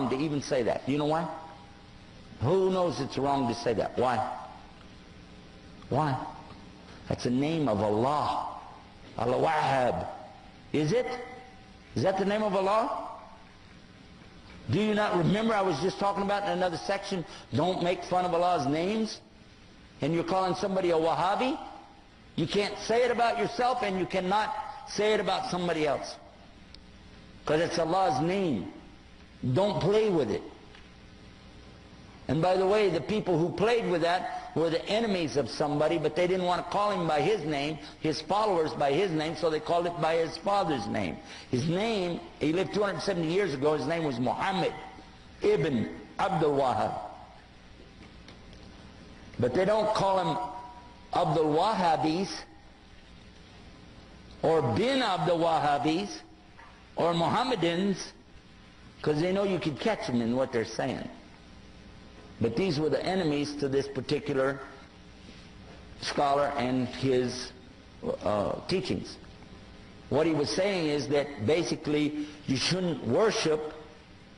wrong to even say that. You know why? Who knows it's wrong to say that? Why? Why? That's the name of Allah. Al-Wahhab. Is it? Is that the name of Allah? Do you not remember I was just talking about in another section, don't make fun of Allah's names? And you're calling somebody a Wahhabi? You can't say it about yourself, and you cannot say it about somebody else. Because it's Allah's name. Don't play with it. And by the way, the people who played with that were the enemies of somebody, but they didn't want to call him by his name, his followers by his name, so they called it by his father's name. His name, he lived 270 years ago, his name was Muhammad ibn Abdul Wahhab. But they don't call him Abdul Wahhabis, or bin Abdul Wahhabis, or Mohammedans, because they know you could catch them in what they're saying. But these were the enemies to this particular scholar and his teachings. What he was saying is that basically you shouldn't worship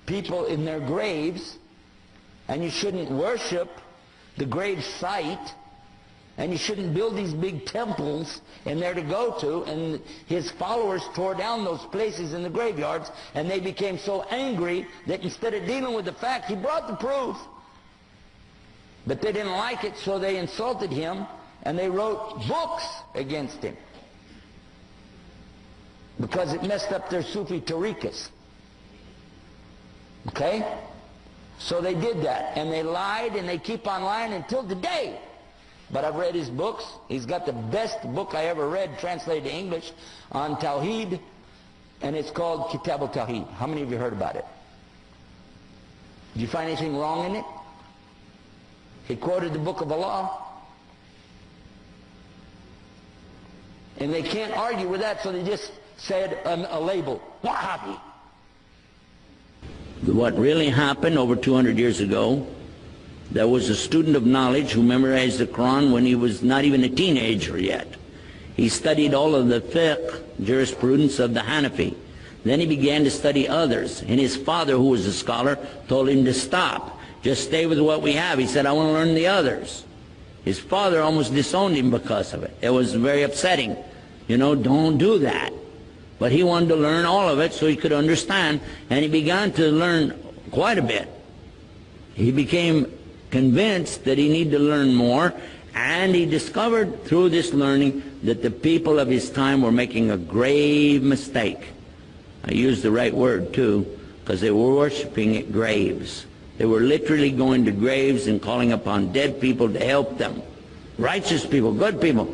people in their graves, and you shouldn't worship the grave site, and you shouldn't build these big temples in there to go to. And his followers tore down those places in the graveyards, and they became so angry that instead of dealing with the fact, he brought the proof. But they didn't like it, so they insulted him, and they wrote books against him, because it messed up their Sufi tariqas. Okay? So they did that, and they lied, and they keep on lying until today. But I've read his books. He's got the best book I ever read, translated to English, on Tawheed, and it's called Kitab al-Tawheed. How many of you heard about it? Did you find anything wrong in it? He quoted the book of Allah. And they can't argue with that, so they just said a label, Wahhabi. What really happened over 200 years ago, there was a student of knowledge who memorized the Quran when he was not even a teenager yet. He studied all of the fiqh, jurisprudence of the Hanafi. Then he began to study others, and his father, who was a scholar, told him to stop. Just stay with what we have. He said, I want to learn the others. His father almost disowned him because of it. It was very upsetting. You know, don't do that. But he wanted to learn all of it so he could understand, and he began to learn quite a bit. He became convinced that he needed to learn more, and he discovered through this learning that the people of his time were making a grave mistake. I use the right word too, because they were worshiping at graves. They were literally going to graves and calling upon dead people to help them. Righteous people, good people.